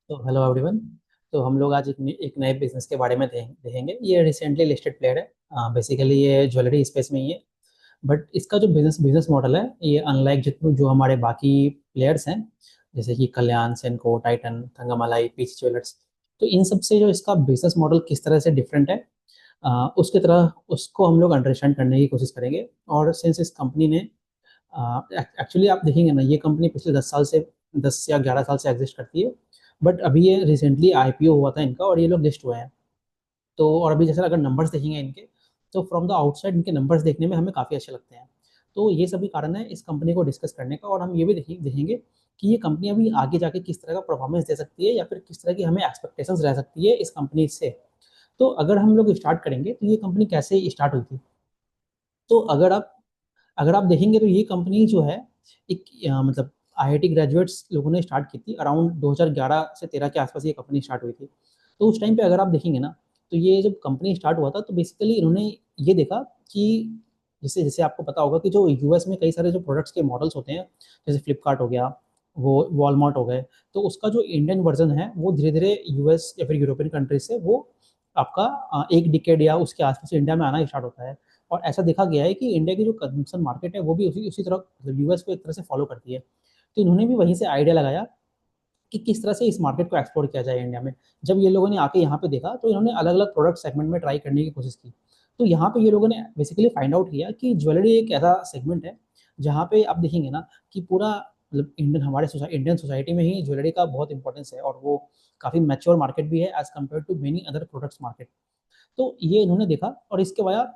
तो hello everyone. तो हम लोग आज एक नए बिजनेस के बारे में देखेंगे। ये रिसेंटली लिस्टेड प्लेयर है। बेसिकली ये ज्वेलरी स्पेस में ही है। बट इसका जो बिजनेस बिजनेस मॉडल है, ये अनलाइक जितने जो हमारे बाकी प्लेयर्स हैं, जैसे कि कल्याण, सेनको, टाइटन, थंगामालाई, पीच ज्वेलर्स, तो इन सब से जो इसका बिजनेस मॉडल किस तरह से डिफरेंट है, उसकी तरह उसको हम लोग अंडरस्टैंड करने की कोशिश करेंगे। और सिंस इस कंपनी ने एक्चुअली आप देखेंगे ना, ये कंपनी पिछले 10 साल से 10 या 11 साल से एग्जिस्ट करती है। बट अभी ये रिसेंटली आईपीओ हुआ था इनका और ये लोग लिस्ट हुए हैं। तो और अभी जैसे अगर नंबर्स देखेंगे इनके, तो फ्रॉम द आउटसाइड इनके नंबर्स देखने में हमें काफ़ी अच्छे लगते हैं। तो ये सभी कारण है इस कंपनी को डिस्कस करने का। और हम ये भी देखेंगे कि ये कंपनी अभी आगे जाके किस तरह का परफॉर्मेंस दे सकती है, या फिर किस तरह की हमें एक्सपेक्टेशंस रह सकती है इस कंपनी से। तो अगर हम लोग स्टार्ट करेंगे तो ये कंपनी कैसे स्टार्ट हुई थी। तो अगर आप देखेंगे तो ये कंपनी जो है, एक मतलब आईआईटी ग्रेजुएट्स लोगों ने स्टार्ट की थी अराउंड 2011 से 13 के आसपास ये कंपनी स्टार्ट हुई थी। तो उस टाइम पे अगर आप देखेंगे ना, तो ये जब कंपनी स्टार्ट हुआ था तो बेसिकली इन्होंने ये देखा कि जैसे जैसे आपको पता होगा कि जो यूएस में कई सारे जो प्रोडक्ट्स के मॉडल्स होते हैं, जैसे फ्लिपकार्ट हो गया, वो वॉलमार्ट हो गए, तो उसका जो इंडियन वर्जन है वो धीरे धीरे यूएस या फिर यूरोपियन कंट्रीज से वो आपका एक डिकेड या उसके आसपास इंडिया में आना स्टार्ट होता है। और ऐसा देखा गया है कि इंडिया की जो कंजम्पशन मार्केट है वो भी उसी उसी तरह, मतलब यूएस को एक तरह से फॉलो करती है। तो इन्होंने भी वहीं से आइडिया लगाया कि किस तरह से इस मार्केट को एक्सप्लोर किया जाए इंडिया में। जब ये लोगों ने आके यहाँ पे देखा तो इन्होंने अलग अलग प्रोडक्ट सेगमेंट में ट्राई करने की कोशिश की। तो यहाँ पे ये लोगों ने बेसिकली फाइंड आउट किया कि ज्वेलरी एक ऐसा सेगमेंट है जहाँ पे आप देखेंगे ना कि पूरा मतलब इंडियन सोसाइटी में ही ज्वेलरी का बहुत इंपॉर्टेंस है, और वो काफ़ी मैच्योर मार्केट भी है as compare to many other products market. तो ये इन्होंने देखा और इसके बाद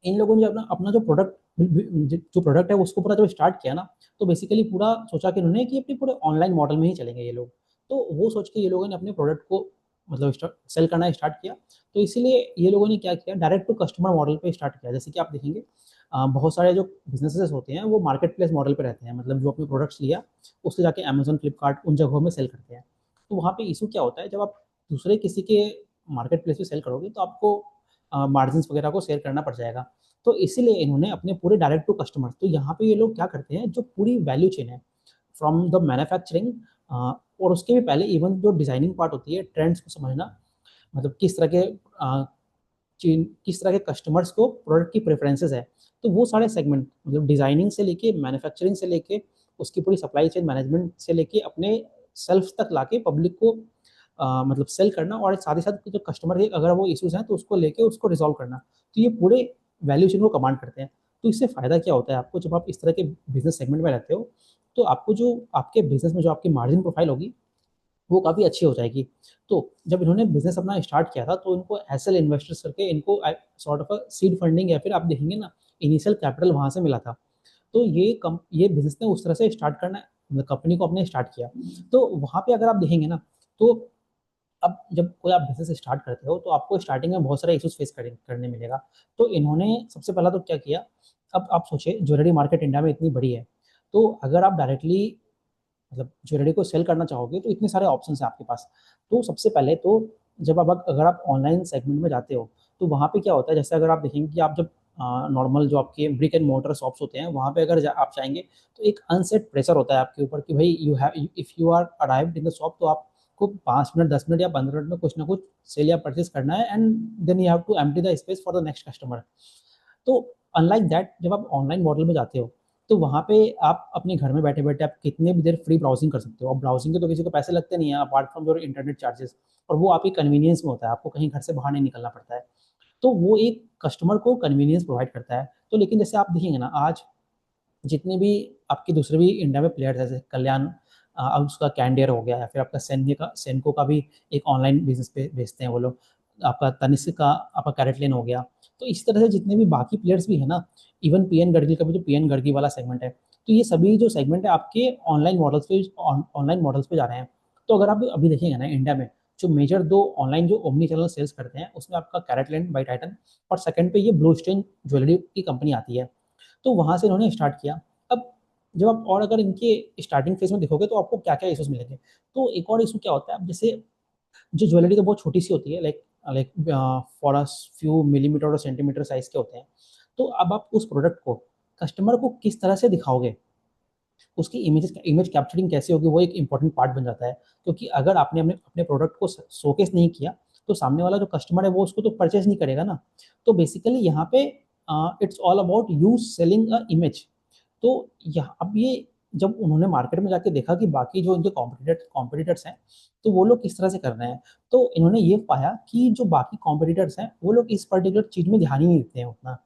इन लोगों ने अपना अपना जो प्रोडक्ट है उसको पूरा जब स्टार्ट किया ना, तो बेसिकली पूरा सोचा कि उन्होंने कि अपने पूरे ऑनलाइन मॉडल में ही चलेंगे ये लोग। तो वो सोच के ये लोगों ने अपने प्रोडक्ट को मतलब सेल करना स्टार्ट किया। तो इसीलिए ये लोगों ने क्या किया, डायरेक्ट टू कस्टमर मॉडल पे स्टार्ट किया। जैसे कि आप देखेंगे बहुत सारे जो बिजनेसेस होते हैं वो मार्केट प्लेस मॉडल पे रहते हैं, मतलब जो अपने प्रोडक्ट्स लिया उससे जाके अमेजोन, फ्लिपकार्ट उन जगहों में सेल करते हैं। तो वहाँ पे इशू क्या होता है, जब आप दूसरे किसी के मार्केट प्लेस पे सेल करोगे तो आपको मार्जिन वगैरह को शेयर करना पड़ जाएगा। तो इसीलिए इन्होंने अपने पूरे डायरेक्ट टू कस्टमर, तो यहाँ पे ये लोग क्या करते हैं, जो पूरी वैल्यू चेन है फ्रॉम द मैन्युफैक्चरिंग, और उसके भी पहले इवन जो डिजाइनिंग पार्ट होती है, ट्रेंड्स को समझना, मतलब किस तरह के कस्टमर्स को प्रोडक्ट की प्रेफरेंसेस है। तो वो सारे सेगमेंट, मतलब डिजाइनिंग से लेके मैन्युफैक्चरिंग से लेके उसकी पूरी सप्लाई चेन मैनेजमेंट से लेके अपने सेल्फ तक लाके पब्लिक को मतलब सेल करना, और साथ ही साथ जो कस्टमर के अगर वो इश्यूज हैं तो उसको लेके उसको रिजॉल्व करना। तो ये पूरे वैल्यू चेन को कमांड करते हैं। तो इससे फ़ायदा क्या होता है आपको, जब आप इस तरह के बिजनेस सेगमेंट में रहते हो, तो आपको जो आपके बिजनेस में जो आपकी मार्जिन प्रोफाइल होगी वो काफ़ी अच्छी हो जाएगी। तो जब इन्होंने बिजनेस अपना स्टार्ट किया था तो इनको एसएल इन्वेस्टर्स करके इनको सॉर्ट ऑफ सीड फंडिंग, या फिर आप देखेंगे ना इनिशियल कैपिटल वहाँ से मिला था। तो ये बिजनेस ने उस तरह से स्टार्ट करना, मतलब कंपनी को अपने स्टार्ट किया। तो वहाँ पे अगर आप देखेंगे ना, तो अब जब कोई आप बिजनेस स्टार्ट करते हो तो आपको स्टार्टिंग में बहुत सारे इश्यूज फेस करने मिलेगा। तो इन्होंने सबसे पहला तो क्या किया, अब आप सोचिए ज्वेलरी मार्केट इंडिया में इतनी बड़ी है, तो अगर आप डायरेक्टली मतलब ज्वेलरी को सेल करना चाहोगे तो इतने सारे ऑप्शन है आपके पास। तो सबसे पहले तो जब आप अगर आप ऑनलाइन सेगमेंट में जाते हो तो वहाँ पे क्या होता है, जैसे अगर आप देखेंगे कि आप जब नॉर्मल जो आपके ब्रिक एंड मोटर शॉप्स होते हैं वहाँ पे अगर आप जाएंगे तो एक अनसेट प्रेशर होता है आपके ऊपर कि भाई you have, if you are arrived in the shop, तो आपको 5 मिनट, 10 मिनट या 15 मिनट में कुछ ना कुछ सेल या परचेज करना है, and then you have to empty the space for the next customer. तो अनलाइक दैट जब आप ऑनलाइन मॉडल में जाते हो तो वहाँ पे आप अपने घर में बैठे बैठे आप कितने भी देर फ्री ब्राउजिंग कर सकते हो। और ब्राउजिंग के तो किसी को पैसे लगते नहीं है apart from your internet charges, और वो आपकी कन्वीनियंस में होता है, आपको कहीं घर से बाहर नहीं निकलना पड़ता है। तो वो एक कस्टमर को कन्वीनियंस प्रोवाइड करता है। तो लेकिन जैसे आप देखेंगे ना, आज जितने भी आपके दूसरे भी इंडिया में प्लेयर्स हैं, जैसे कल्याण, अब उसका कैंडियर हो गया, या फिर आपका सेनको का भी एक ऑनलाइन बिजनेस पे बेचते हैं वो लोग, आपका तनिष्क का आपका कैरेटलेन हो गया। तो इसी तरह से जितने भी बाकी प्लेयर्स भी है ना, इवन पीएन गर्गी का भी जो पीएन गर्गी वाला सेगमेंट है, तो ये सभी जो सेगमेंट है आपके ऑनलाइन मॉडल्स पे जा रहे हैं। तो अगर आप अभी देखेंगे ना इंडिया में, जो मेजर दो ऑनलाइन जो ओमनी चैनल सेल्स करते हैं उसमें आपका कैरेटलैंड बाई टाइटन, और सेकंड पे ये ब्लू स्टेन ज्वेलरी की कंपनी आती है। तो वहाँ से इन्होंने स्टार्ट किया। अब जब आप और अगर इनके स्टार्टिंग फेज में देखोगे तो आपको क्या क्या इशूज मिलेंगे। तो एक और इशू क्या होता है, अब जैसे जो ज्वेलरी तो बहुत छोटी सी होती है, like like for a few millimetre और सेंटीमीटर साइज के होते हैं। तो अब आप उस प्रोडक्ट को कस्टमर को किस तरह से दिखाओगे, उसकी इमेज कैप्चरिंग कैसे होगी वो एक इंपॉर्टेंट पार्ट बन जाता है, क्योंकि अगर आपने अपने अपने प्रोडक्ट को शोकेस नहीं किया तो सामने वाला जो कस्टमर है वो उसको तो परचेज नहीं करेगा ना। तो बेसिकली यहाँ पे it's all about you selling a image. तो यहाँ अब ये जब उन्होंने मार्केट में जाके देखा कि बाकी जो इनके कॉम्पिटिटर्स हैं तो वो लोग किस तरह से कर रहे हैं, तो इन्होंने ये पाया कि जो बाकी कॉम्पिटिटर्स हैं वो लोग इस पर्टिकुलर चीज़ में ध्यान ही नहीं देते हैं उतना।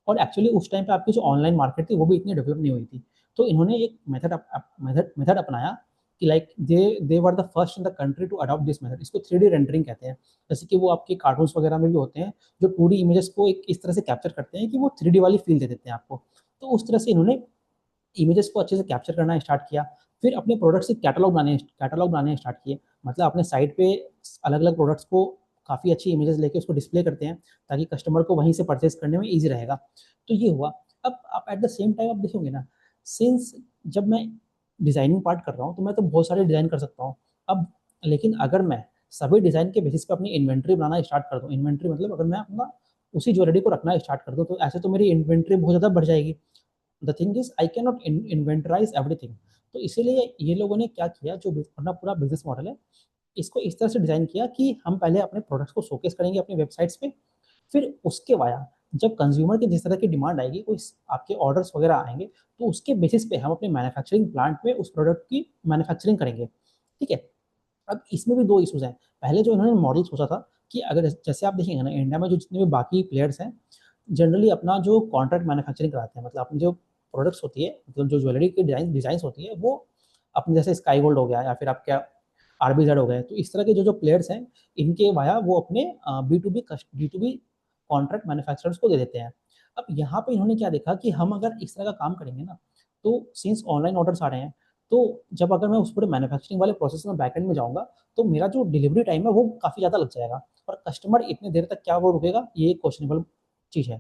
और एक्चुअली उस टाइम पे आपकी जो ऑनलाइन मार्केट थी वो भी इतनी डेवलप नहीं हुई थी। तो इन्होंने एक मेथड अपनाया कि like they were the first in the country to adopt this method. इसको 3D रेंडरिंग कहते हैं। जैसे कि वो आपके कार्टून्स वगैरह में भी होते हैं जो 2D इमेजेस को एक इस तरह से कैप्चर करते हैं कि वो 3D वाली फील दे देते हैं आपको। तो उस तरह से इन्होंने इमेजेस को अच्छे से कैप्चर करना स्टार्ट किया। फिर अपने प्रोडक्ट्स के कैटलॉग बनाने स्टार्ट किए। मतलब अपने साइट पे अलग अलग प्रोडक्ट्स को काफ़ी अच्छी इमेजेस लेके उसको डिस्प्ले करते हैं ताकि कस्टमर को वहीं से परचेज करने में ईजी रहेगा। तो ये हुआ। अब आप एट द सेम टाइम आप देखोगे ना, सिंस जब मैं डिज़ाइनिंग पार्ट कर रहा हूँ तो मैं तो बहुत सारे डिज़ाइन कर सकता हूँ। अब लेकिन अगर मैं सभी डिज़ाइन के बेसिस पे अपनी इन्वेंट्री बनाना स्टार्ट कर दूँ, इन्वेंट्री मतलब अगर मैं अपना उसी ज्वेलरी को रखना स्टार्ट कर दूँ तो ऐसे तो मेरी इन्वेंट्री बहुत ज़्यादा बढ़ जाएगी। The thing is I can not inventorise everything. तो इसीलिए ये लोगों ने क्या किया, जो अपना पूरा बिजनेस मॉडल है इसको इस तरह से डिजाइन किया कि हम पहले अपने प्रोडक्ट्स को शोकेस करेंगे अपनी वेबसाइट्स पे। फिर उसके वाया जब कंज्यूमर की जिस तरह की डिमांड आएगी, कोई आपके ऑर्डर्स वगैरह आएंगे, तो उसके बेसिस पे हम अपने मैन्युफैक्चरिंग प्लांट में उस प्रोडक्ट की मैन्युफैक्चरिंग करेंगे। ठीक है। अब इसमें भी दो इश्यूज हैं। पहले जो इन्होंने मॉडल सोचा था कि अगर जैसे आप देखेंगे ना इंडिया में जो जितने भी बाकी प्लेयर्स हैं जनरली अपना जो कॉन्ट्रैक्ट मैन्युफैक्चरिंग कराते हैं, मतलब अपनी जो प्रोडक्ट्स होती है, मतलब जो ज्वेलरी की डिजाइन होती है वो अपने जैसे स्काई गोल्ड हो गया या फिर आपका आरबीजेड हो गए, तो इस तरह के जो जो प्लेयर्स हैं इनके वाया वो अपने B to B contract manufacturers को दे देते हैं। अब यहाँ पे इन्होंने क्या देखा कि हम अगर इस तरह का काम करेंगे ना, तो सिंस ऑनलाइन ऑर्डर्स आ रहे हैं, तो जब अगर मैं उस पूरे मैन्युफैक्चरिंग वाले प्रोसेस में बैकएंड में जाऊँगा, तो मेरा जो डिलीवरी टाइम है वो काफ़ी ज़्यादा लग जाएगा और कस्टमर इतनी देर तक क्या वो रुकेगा, ये एक क्वेश्चनेबल चीज़ है।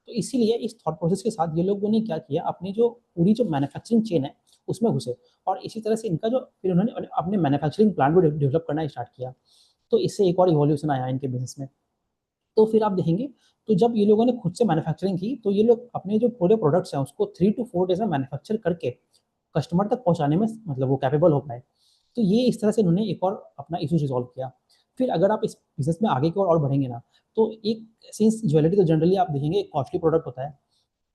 तो इसीलिए इस थॉट प्रोसेस के साथ ये लोगों ने क्या किया, अपनी जो पूरी जो मैन्युफैक्चरिंग चेन है, उसमें घुसे और इसी तरह से इनका जो फिर उन्होंने अपने मैन्युफैक्चरिंग प्लांट भी डेवलप करना स्टार्ट किया। तो इससे एक और इवोल्यूशन आया इनके बिज़नेस में। तो फिर आप देखेंगे, तो जब ये लोगों ने खुद से मैन्युफैक्चरिंग की, तो ये लोग अपने जो पूरे प्रोडक्ट्स हैं उसको 3 टू 4 डेज़ में मैन्युफैक्चर करके कस्टमर तक पहुँचाने में मतलब वो कैपेबल हो पाए। तो ये इस तरह से उन्होंने एक और अपना इश्यू रिज़ॉल्व किया। फिर अगर आप इस बिज़नेस में आगे की ओर और बढ़ेंगे ना, तो एक सिंस ज्वेलरी तो जनरली आप देखेंगे एक कॉस्टली प्रोडक्ट होता है।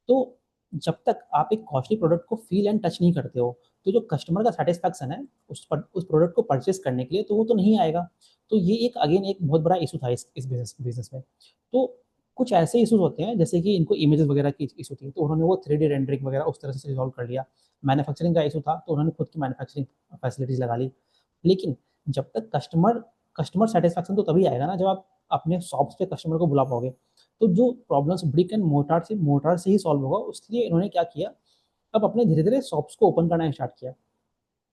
तो जब तक आप एक कॉस्टली प्रोडक्ट को फ़ील एंड टच नहीं करते हो, तो जो कस्टमर का सैटिस्फैक्शन है उस प्रोडक्ट को परचेज़ करने के लिए, तो वो तो नहीं आएगा। तो ये एक अगेन एक बहुत बड़ा इश्यू था इस बिज़नेस में। तो कुछ ऐसे इश्यूज़ होते हैं जैसे कि इनको इमेजेस वगैरह की इश्यू थी, तो उन्होंने वो 3D रेंडरिंग वगैरह उस तरह से रिज़ॉल्व कर लिया। मैन्युफैक्चरिंग का इश्यू था, तो उन्होंने खुद की मैन्युफैक्चरिंग फैसिलिटीज़ लगा ली। लेकिन जब तक कस्टमर कस्टमर सैटिस्फैक्शन तो तभी आएगा ना जब आप अपने शॉप्स पे कस्टमर को बुला पाओगे। तो जो प्रॉब्लम्स ब्रिक एंड मोर्टार से ही सॉल्व होगा, उसके लिए इन्होंने क्या किया, अब अपने धीरे-धीरे शॉप्स को ओपन करना स्टार्ट किया।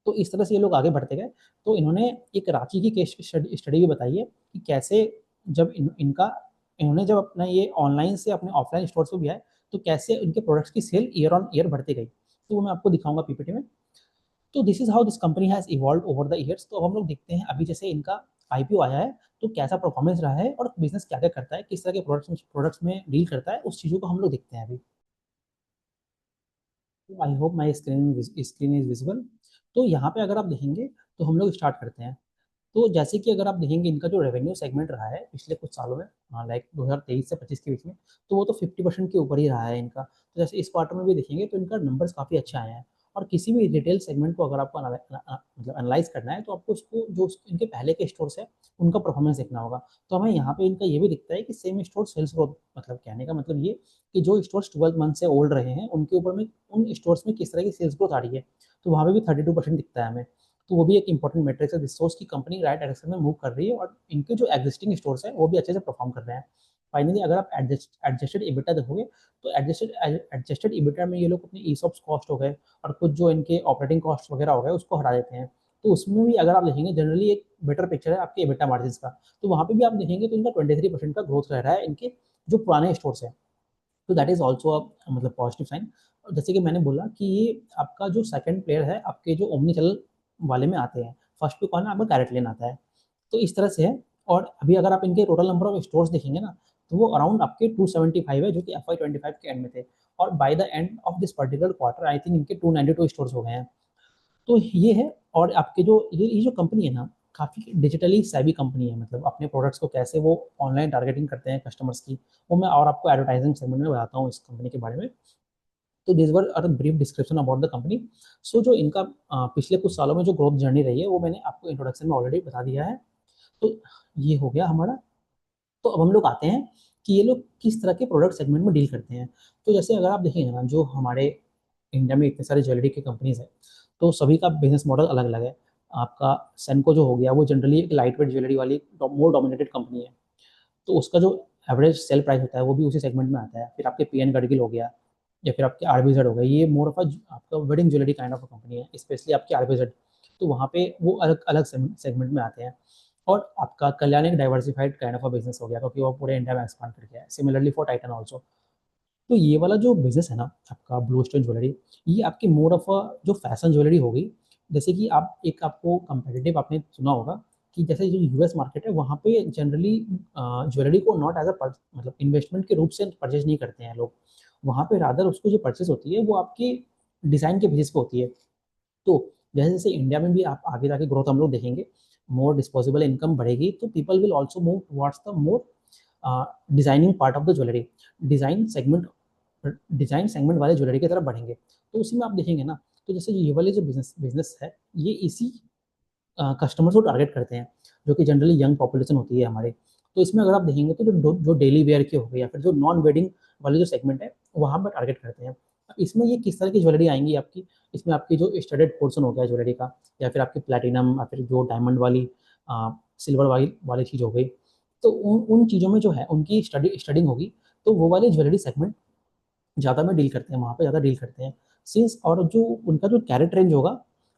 तो इस तरह से ये लोग आगे बढ़ते गए। तो इन्होंने एक रांची की केस स्टडी भी बताई है कि कैसे जब इन्होंने जब अपना ये ऑनलाइन से अपने ऑफलाइन स्टोर्स पे भी आए, तो कैसे इनके प्रोडक्ट्स की सेल ईयर ऑन ईयर बढ़ती गई। तो वो मैं आपको दिखाऊँगा पीपीटी में। तो this is how this company has evolved over the years. तो अब हम लोग देखते हैं अभी जैसे इनका आईपीओ आया है, तो कैसा परफॉर्मेंस रहा है और बिज़नेस क्या-क्या करता है, किस तरह के प्रोडक्ट्स में डील करता है, उस चीज़ों को हम लोग देखते हैं अभी। I hope my screen is visible. तो यहाँ पे अगर आप देखेंगे, तो हम लोग स्टार्ट करते हैं। तो जैसे कि अगर आप देखेंगे इनका जो रेवेन्यू सेगमेंट रहा है पिछले कुछ सालों में, लाइक 2023 से 25 के बीच में, तो वो तो 50% के ऊपर ही रहा है इनका। तो जैसे इस क्वार्टर में भी देखेंगे तो इनका नंबर्स काफ़ी अच्छे आए हैं। और किसी भी रिटेल सेगमेंट को अगर आपको मतलब एनालाइज़ करना है, तो आपको उसको जो इनके पहले के स्टोर्स हैं, उनका परफॉर्मेंस देखना होगा। तो हमें यहाँ पे इनका ये भी दिखता है कि सेम स्टोर सेल्स ग्रोथ, मतलब कहने का मतलब ये कि जो स्टोर्स 12 मंथ से ओल्ड रहे हैं, उनके ऊपर में उन स्टोर्स में किस तरह की सेल्स ग्रोथ आ रही है। तो वहाँ पे भी 32% दिखता है हमें। तो वो भी एक इंपॉर्टेंट मैट्रिक्स है, दिस शोज़ कि कंपनी राइट डायरेक्शन में मूव कर रही है और इनके जो एक्जिस्टिंग स्टोर्स हैं, वो भी अच्छे से परफॉर्म कर रहे हैं। फाइनली अगर आप एडजस्टेड एबिटा देखोगे, तो एडजस्टेड एबिटा में ये लोग अपने ईसॉप्स कॉस्ट हो गए और कुछ जो इनके ऑपरेटिंग कॉस्ट वगैरह हो गए, उसको हटा देते हैं। तो उसमें भी अगर आप देखेंगे जनरली एक बेटर पिक्चर है आपके एबिटा मार्जिन्स का। तो वहाँ पे भी आप देखेंगे तो इनका 23% का ग्रोथ रह रहा है इनके जो पुराने स्टोर्स हैं। तो दैट इज़ ऑल्सो मतलब पॉजिटिव साइन। और जैसे कि मैंने बोला कि ये आपका जो सेकंड प्लेयर है, आपके जो ओमनी चैनल वाले में आते हैं। फर्स्ट पे कौन है, आपका कैरेटलेन आता है। तो इस तरह से है। और अभी अगर आप इनके टोटल नंबर ऑफ स्टोर्स देखेंगे ना, तो वो अराउंड आपके 275 है, जो कि FY 25 के एंड में थे। और by the end of this particular quarter I think इनके 292 स्टोर्स हो गए हैं। तो ये है। और आपके जो ये जो कंपनी है ना, काफ़ी डिजिटली savvy कंपनी है, मतलब अपने प्रोडक्ट्स को कैसे वो ऑनलाइन टारगेटिंग करते हैं कस्टमर्स की, वो मैं और आपको एडवर्टाइजिंग सेगमेंट में बताता हूँ इस कंपनी के बारे में। तो this were are brief description about the company. So जो इनका पिछले कुछ सालों में जो ग्रोथ जर्नी रही है वो मैंने आपको इंट्रोडक्शन में ऑलरेडी बता दिया है। तो ये हो गया हमारा। तो अब हम लोग आते हैं कि ये लोग किस तरह के प्रोडक्ट सेगमेंट में डील करते हैं। तो जैसे अगर आप देखेंगे ना, जो हमारे इंडिया में इतने सारे ज्वेलरी की कंपनीज हैं, तो सभी का बिजनेस मॉडल अलग अलग है। आपका सेनको जो हो गया, वो जनरली एक लाइट वेट ज्वेलरी वाली मोर डोमिनेटेड कंपनी है, तो उसका जो एवरेज सेल प्राइस होता है वो भी उसी सेगमेंट में आता है। फिर आपके पी एन गडगिल हो गया, या फिर आपके आरबीजेड हो गया, ये मोर ऑफ आपका wedding jewellery kind of company है, स्पेशली आपकी आरबीजेड। तो वहाँ पे वो अलग अलग सेगमेंट में आते हैं। और आपका कल्याण एक डाइवर्सिफाइड काइंड ऑफ बिजनेस हो गया, क्योंकि वो पूरे इंडिया में एक्सपांड कर गया है। Similarly for Titan also. तो ये वाला जो बिजनेस है ना आपका ब्लू स्टोन ज्वेलरी, ये आपकी मोर ऑफ जो फैशन ज्वेलरी होगी। जैसे कि आप एक आपको कंपेटिटिव आपने सुना होगा कि जैसे जो यूएस मार्केट है वहाँ पे जनरली ज्वेलरी को नॉट एज अ मतलब इन्वेस्टमेंट के रूप से परचेज नहीं करते हैं लोग। वहाँ पे रादर उसको जो परचेज होती है वो आपकी डिज़ाइन के बेसिस पे होती है। तो जैसे जैसे इंडिया में भी आप आगे जाके ग्रोथ हम लोग देखेंगे, मोर डिस्पोजेबल इनकम बढ़ेगी, तो people will also move towards the more designing part of the jewellery. Design segment design segment वाले ज्वेलरी की तरफ बढ़ेंगे। तो उसी में आप देखेंगे ना, तो जैसे ये वाले जो बिजनेस बिजनेस है, ये इसी कस्टमर्स को टारगेट करते हैं, जो कि जनरली यंग पॉपुलेशन होती है हमारे। तो इसमें अगर आप देखेंगे तो जो डेली वेयर के हो गए या फिर जो नॉन वेडिंग वाले जो सेगमेंट है, वहाँ पर टारगेट करते हैं। अब इसमें ये किस तरह की ज्वेलरी आएंगी आपकी, इसमें आपकी जो स्टडेड पोर्शन हो गया ज्वेलरी का, या फिर आपकी प्लेटिनम, या फिर जो डायमंड वाली सिल्वर वाली वाली चीज़ हो गई। तो उन उन चीज़ों में जो है उनकी स्टडिंग होगी। तो वो वाले ज्वेलरी सेगमेंट ज़्यादा में डील करते हैं, वहाँ पे ज़्यादा डील करते हैं। सिंस और जो उनका जो कैरेट रेंज होगा,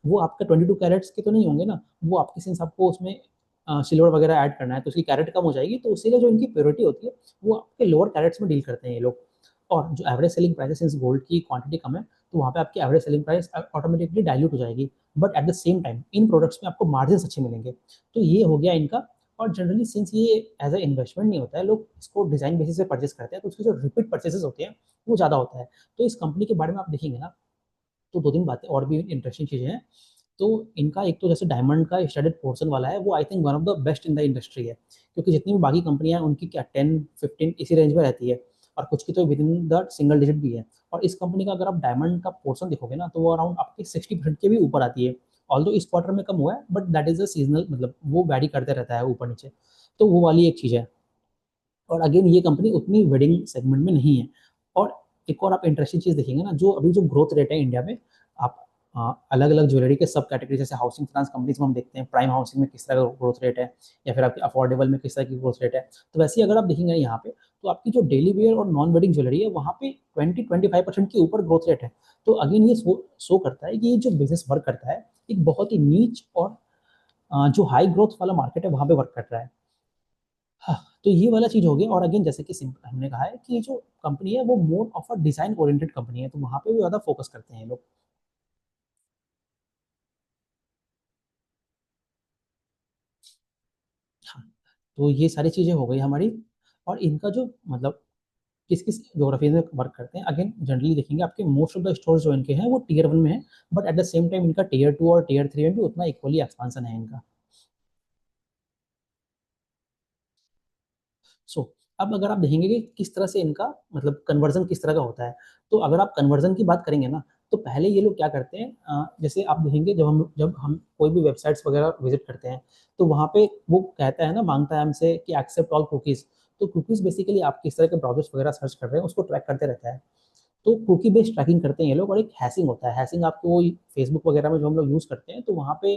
वो आपका 22 कैरेट्स के तो नहीं होंगे ना, वो आपकी सिंस आपको उसमें सिल्वर वगैरह ऐड करना है तो उसकी कैरेट कम हो जाएगी, तो इसीलिए जो इनकी प्योरिटी होती है वो आपके लोअर कैरेट्स में डील करते हैं ये लोग। और जो एवरेज सेलिंग प्राइस है, सिंस गोल्ड की क्वांटिटी कम है, तो वहाँ पे आपकी average selling price automatically dilute हो जाएगी। But at the same time in products में आपको मार्जिन अच्छे मिलेंगे। तो ये हो गया इनका। और जनरली सिंस ये एज अ इन्वेस्टमेंट नहीं होता है, लोग इसको डिजाइन बेसिस पे परचेस करते हैं, तो उसके जो रिपीट परचेसेस होते हैं वो ज़्यादा होता है। तो इस कंपनी के बारे में आप देखेंगे ना, तो 2-3 बातें और भी इंटरेस्टिंग चीज़ें हैं। तो इनका एक तो जैसे डायमंड का स्टडेड पोर्शन वाला है, वो I think one of the best in the industry है। क्योंकि जितनी भी बाकी कंपनियाँ हैं उनकी क्या 10-15 इसी रेंज में रहती है, और कुछ की तो with in the single digit भी है। और इस कंपनी का अगर आप डायमंड का पोर्शन देखोगे ना, तो वो अराउंड आपके 60% के भी ऊपर आती है। ऑल्दो इस क्वार्टर में कम हुआ है, but that is a seasonal, मतलब वो वैरी करते रहता है ऊपर नीचे। तो वो वाली एक चीज़ है। और अगेन ये कंपनी उतनी वेडिंग सेगमेंट में नहीं है। और एक और आप इंटरेस्टिंग चीज़ देखेंगे ना, जो अभी जो ग्रोथ रेट है इंडिया में, आप अलग अलग ज्वेलरी के सब कैटेगरी, जैसे हाउसिंग फाइनेंस कंपनीज में हम देखते हैं प्राइम हाउसिंग में किस तरह का ग्रोथ रेट है, या फिर आपके अफोर्डेबल में किस तरह की ग्रोथ रेट है। तो वैसे ही अगर आप देखेंगे यहाँ पे, तो आपकी जो डेली वेयर और नॉन वेडिंग ज्वेलरी है वहाँ पे 20-25% के ऊपर ग्रोथ रेट है। तो अगेन ये शो करता है कि ये जो बिजनेस वर्क करता है, एक बहुत ही नीच और जो हाई ग्रोथ वाला मार्केट है वहाँ पे वर्क कर रहा है। हाँ, तो ये वाला चीज़ हो गया। और अगेन जैसे कि हमने कहा है कि ये जो कंपनी है वो more of a design oriented company है, तो वहाँ पे वो ज़्यादा फोकस करते हैं ये लोग। हाँ, तो ये सारी चीज़ें हो गई हमारी। और इनका जो मतलब किस-किस ज्योग्राफीज़ में वर्क करते हैं, अगेन जनरली देखेंगे आपके मोस्ट ऑफ द स्टोर्स जो इनके हैं वो टियर 1 में है, but at the same time इनका टियर 2 और टियर 3 में भी उतना इक्वली एक्सपांशन है इनका। सो अब अगर आप देखेंगे कि किस तरह से इनका मतलब कन्वर्जन किस तरह का होता है, तो अगर आप कन्वर्जन की बात करेंगे ना, तो पहले ये लोग क्या करते हैं, जैसे आप देखेंगे जब हम कोई भी वेबसाइट्स वगैरह विजिट करते हैं, तो वहाँ पे वो कहता है ना, मांगता है हमसे कि एक्सेप्ट ऑल कुकीज़। तो कुकीज़ बेसिकली आप किस तरह के ब्राउज़र्स वगैरह सर्च कर रहे हैं उसको ट्रैक करते रहता है। तो कुकी बेस्ड ट्रैकिंग करते हैं ये लोग। और एक हैशिंग होता है, हैशिंग आपको वो फेसबुक वगैरह में जो हम लोग यूज़ करते हैं, तो वहाँ पे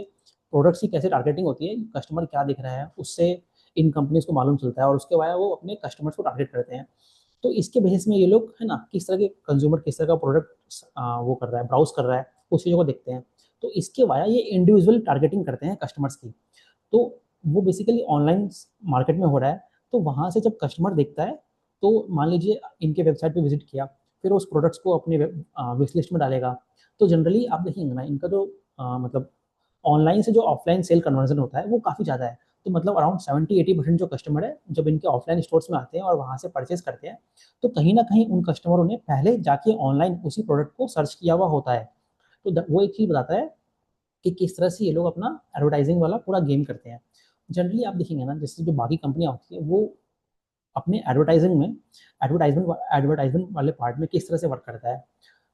प्रोडक्ट्स की कैसे टारगेटिंग होती है, कस्टमर क्या दिख रहा है, उससे इन कंपनीज़ को मालूम चलता है, और उसके बाद वो अपने कस्टमर्स को टारगेट करते हैं। तो इसके बेसिस में ये लोग है ना, किस तरह के कंज्यूमर किस तरह का प्रोडक्ट वो कर रहा है, ब्राउज़ कर रहा है, उस चीज़ों को देखते हैं। तो इसके वाया ये इंडिविजुअल टारगेटिंग करते हैं कस्टमर्स की। तो वो बेसिकली ऑनलाइन मार्केट में हो रहा है। तो वहाँ से जब कस्टमर देखता है, तो मान लीजिए इनके वेबसाइट पे विजिट किया, फिर उस प्रोडक्ट्स को अपने विश लिस्ट में डालेगा। तो जनरली आप देखेंगे ना, इनका जो मतलब ऑनलाइन से जो ऑफलाइन सेल कन्वर्जन होता है वो काफ़ी ज़्यादा है। तो मतलब अराउंड 70-80% जो कस्टमर है, जब इनके ऑफलाइन स्टोर्स में आते हैं और वहाँ से परचेज करते हैं, तो कहीं ना कहीं उन कस्टमरों ने पहले जाके ऑनलाइन उसी प्रोडक्ट को सर्च किया हुआ होता है। तो वो एक चीज़ बताता है कि किस तरह से ये लोग अपना एडवर्टाइजिंग वाला पूरा गेम करते हैं। जनरली आप देखेंगे ना, जैसे जो बाकी कंपनियां होती है वो अपने एडवर्टाइजिंग में एडवर्टाइजमेंट वाले पार्ट में किस तरह से वर्क करता है।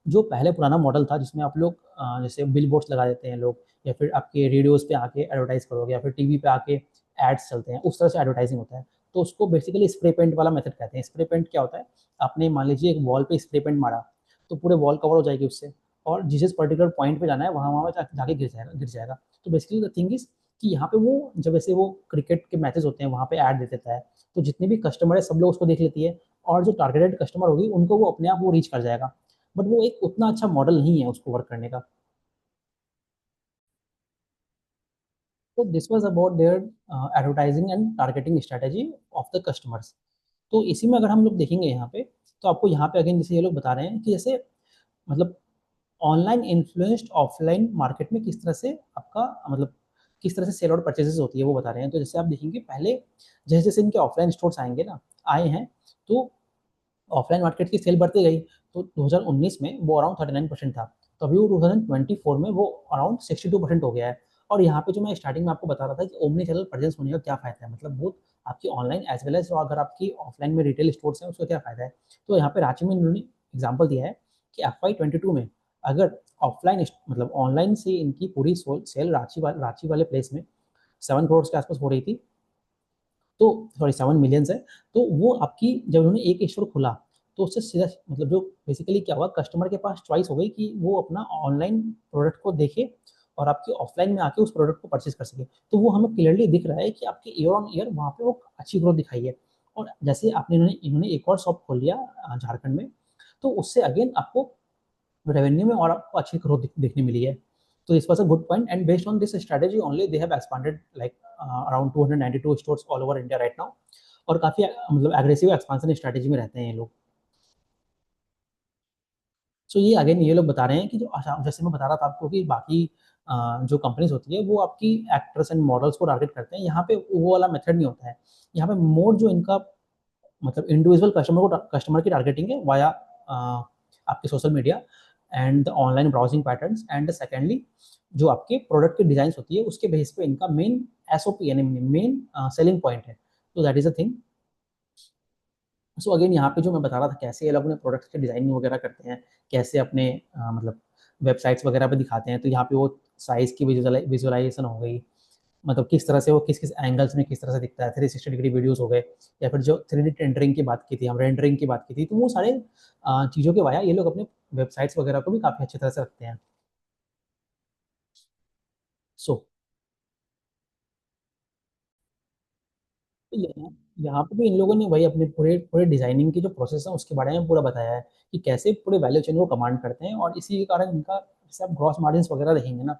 जो पहले पुराना मॉडल था जिसमें आप लोग जैसे बिल बोर्ड्स लगा देते हैं लोग, या फिर आपके रेडियोज पे आके एडवर्टाइज करोगे, या फिर टीवी पे आके एड्स चलते हैं, उस तरह से एडवर्टाइजिंग होता है। तो उसको बेसिकली स्प्रे पेंट वाला मेथड कहते हैं। स्प्रे पेंट क्या होता है, आपने मान लीजिए एक वॉल पे स्प्रे पेंट मारा, तो पूरे वॉल कवर हो जाएगी उससे, और जिस पर्टिकुलर पॉइंट पे जाना है वहाँ वहाँ जाके गिर जाएगा। तो बेसिकली द थिंग इज कि यहाँ पे वो जब ऐसे वो क्रिकेट के मैचेस होते हैं वहाँ पे ऐड दे देता है, तो जितने भी कस्टमर है सब लोग उसको देख लेती है, और जो टारगेटेड कस्टमर होगी उनको वो अपने आप वो रीच कर जाएगा। बट वो एक उतना अच्छा मॉडल नहीं है उसको वर्क करने का। तो this was about their advertising and targeting strategy of the customers. तो इसी में अगर हम लोग देखेंगे यहाँ पे, तो आपको यहाँ पे अगेन जैसे ये लोग बता रहे हैं कि जैसे मतलब ऑनलाइन इन्फ्लुएंस्ड ऑफलाइन मार्केट में किस तरह से आपका मतलब किस तरह से सेल और परचेजेस होती है वो बता रहे हैं। तो जैसे आप देखेंगे पहले जैसे जैसे इनके ऑफलाइन स्टोर्स आएंगे ना, आए हैं, तो ऑफलाइन मार्केट की सेल बढ़ती गई। तो 2019 में वो अराउंड 39% था, तो अभी वो 2024 में वो अराउंड 62% हो गया है। और यहाँ पे जो मैं स्टार्टिंग में आपको बता रहा था कि ओमनी चैनल प्रेजेंस होने का क्या फायदा है, मतलब वो आपकी ऑनलाइन एज वेल एज अगर आपकी ऑफलाइन में रिटेल स्टोर्स हैं उसका क्या फायदा है। तो यहाँ पे रांची में इन्होंने एग्जाम्पल दिया है कि FY 22 में अगर ऑफलाइन मतलब ऑनलाइन से इनकी पूरी सेल रांची वाले प्लेस में 7 करोड़ के आसपास हो रही थी, तो सॉरी 7 मिलियन है। तो वो आपकी जब उन्होंने एक स्टोर खोला, तो उससे सीधा मतलब जो बेसिकली क्या हुआ, कस्टमर के पास चॉइस हो गई कि वो अपना ऑनलाइन प्रोडक्ट को देखे और आपके ऑफलाइन में आके उस प्रोडक्ट को परचेज कर सके। तो वो हमें क्लियरली दिख रहा है कि आपके ईयर ऑन ईयर वहाँ पे वो अच्छी ग्रोथ दिखाई है। और जैसे आपने इन्होंने एक और शॉप खोल लिया झारखंड में, तो उससे अगेन आपको रेवेन्यू में और आपको अच्छी ग्रोथ देखने मिली है। तो this was a good point, and based on this strategy only they have expanded like around 292 stores all over India right now. और काफी मतलब एग्रेसिव एक्सपांशन स्ट्रेटजी में रहते हैं ये लोग। सो ये अगेन ये लोग बता रहे हैं कि जो अच्छा, जैसे मैं बता रहा था आपको कि बाकी जो कंपनीज होती है वो आपकी एक्ट्रेस एंड मॉडल्स को टारगेट करते हैं, यहाँ पे वो वाला मेथड नहीं होता है। यहाँ पे मोर जो इनका मतलब इंडिविजुअल कस्टमर की टारगेटिंग है वाया आपके social media and the online browsing patterns, and secondly जो आपके प्रोडक्ट की डिजाइन होती है उसके बेस पे इनका मेन SOP यानी मेन सेलिंग पॉइंट है। तो that is a thing. So again यहाँ पे जो मैं बता रहा था कैसे ये लोग अपने प्रोडक्ट्स के डिजाइनिंग वगैरह करते हैं, कैसे अपने मतलब वेबसाइट्स वगैरह पे दिखाते हैं। तो यहाँ पे वो साइज की विजुअलाइजेशन हो गई, मतलब किस तरह से वो किस किस एंगल्स में किस तरह से दिखता है, 360 डिग्री वीडियोस हो गए, या फिर जो 3D टेंडरिंग की बात की थी, हम रेंडरिंग की बात की थी, तो वो सारे चीज़ों के वाया ये लोग अपने वेबसाइट्स वगैरह को भी काफ़ी अच्छी तरह से रखते हैं। सो यहाँ यहाँ पे भी इन लोगों ने वही अपने पूरे पूरे डिजाइनिंग की जो प्रोसेस है उसके बारे में पूरा बताया है कि कैसे पूरे वैल्यू चेन को कमांड करते हैं। और इसी के कारण इनका जैसे आप ग्रॉस मार्जिन वगैरह देखेंगे ना,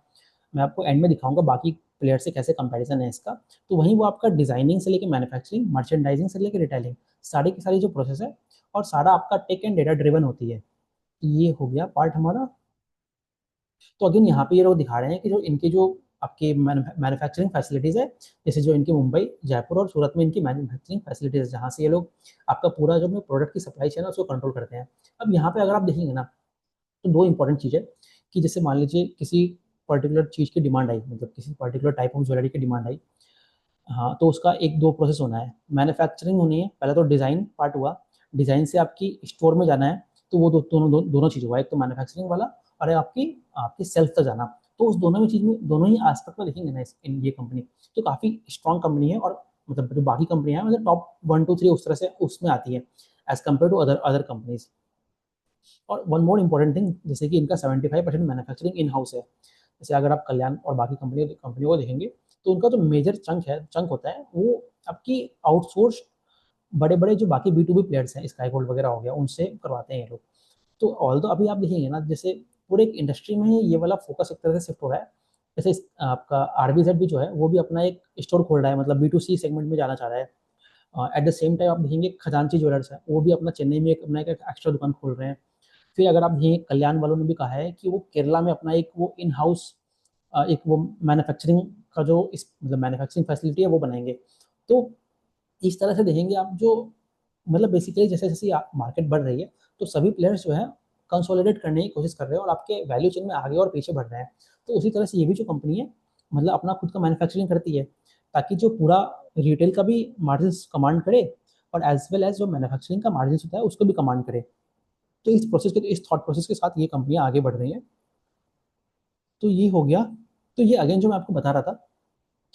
मैं आपको एंड में दिखाऊंगा बाकी प्लेयर से कैसे कंपैरिजन है इसका। तो वहीं वो आपका डिजाइनिंग से लेकर मैन्युफैक्चरिंग, मर्चेंडाइजिंग से लेकर रिटेलिंग, सारी की सारी जो प्रोसेस है, और सारा आपका टेक एंड डेटा ड्रिवन होती है। ये हो गया पार्ट हमारा। तो अगेन यहाँ पे ये लोग दिखा रहे हैं कि जो इनके जो आपके मैन्युफैक्चरिंग फैसिलिटीज़ है, जैसे जो इनकी मुंबई, जयपुर और सूरत में इनकी मैन्युफैक्चरिंग फैसिलिटीज़ है, जहाँ से ये लोग आपका पूरा जो प्रोडक्ट की सप्लाई चेन है उसको कंट्रोल करते हैं। अब यहाँ पे अगर आप देखेंगे ना, तो दो इंपॉर्टेंट चीज़ है कि जैसे मान लीजिए किसी पर्टिकुलर चीज़ की डिमांड आई, मतलब किसी पर्टिकुलर टाइप ऑफ ज्वेलरी की डिमांड आई, हाँ, तो उसका एक दो प्रोसेस होना है, मैन्युफैक्चरिंग होनी है पहले, तो डिज़ाइन पार्ट हुआ, डिज़ाइन से आपकी स्टोर में जाना है, तो वो दोनों चीज़ हुआ, एक तो मैन्युफैक्चरिंग वाला और एक आपकी आपकी सेल्फ तक जाना। तो उस दोनों में चीज़ में दोनों ही एस्पेक्ट में देखेंगे ना इन ये कंपनी तो काफ़ी स्ट्रॉन्ग कंपनी है। और मतलब जो बाकी कंपनियां हैं मतलब टॉप 1 2 3 उस तरह से उसमें आती है as compare to other other companies. और वन मोर इम्पोर्टेंट थिंग, जैसे कि इनका 75% मैन्युफैक्चरिंग इन हाउस है। जैसे अगर आप कल्याण और बाकी कंपनियों को देखेंगे, तो उनका जो मेजर चंक होता है वो आपकी आउटसोर्स बड़े बड़े जो बाकी B2B प्लेयर्स हैं, स्काई गोल्ड वगैरह हो गया, उनसे करवाते हैं ये लोग। तो ऑल दो अभी आप देखेंगे ना, जैसे पूरे एक इंडस्ट्री में ये वाला फोकस एक तरह से शिफ्ट हो रहा है। जैसे आपका RBZ भी जो है वो भी अपना एक स्टोर खोल रहा है, मतलब B2C सेगमेंट में जाना चाह रहा है। एट द सेम टाइम आप देखेंगे खजांची ज्वेलर्स है, वो भी अपना चेन्नई में अपना एक एक्स्ट्रा दुकान खोल रहे हैं। फिर अगर आप ये कल्याण वालों ने भी कहा है कि वो केरला में अपना एक वो इन हाउस एक वो मैन्युफैक्चरिंग का जो इस मतलब मैन्युफैक्चरिंग फैसिलिटी है वो बनाएंगे। तो इस तरह से देखेंगे आप जो मतलब बेसिकली जैसे जैसे मार्केट बढ़ रही है, तो सभी प्लेयर्स जो है कंसोलिडेट करने की कोशिश कर रहे हैं और आपके वैल्यू चेन में आगे और पीछे बढ़ रहे हैं। तो उसी तरह से ये भी जो कंपनी है मतलब अपना खुद का मैन्युफैक्चरिंग करती है ताकि जो पूरा रिटेल का भी मार्जिन कमांड करे और एज वेल एज जो मैन्युफैक्चरिंग का मार्जिन होता है उसको भी कमांड करे। तो इस थॉट प्रोसेस के साथ ये कंपनियां आगे बढ़ रही हैं। तो ये हो गया। तो ये अगेन जो मैं आपको बता रहा था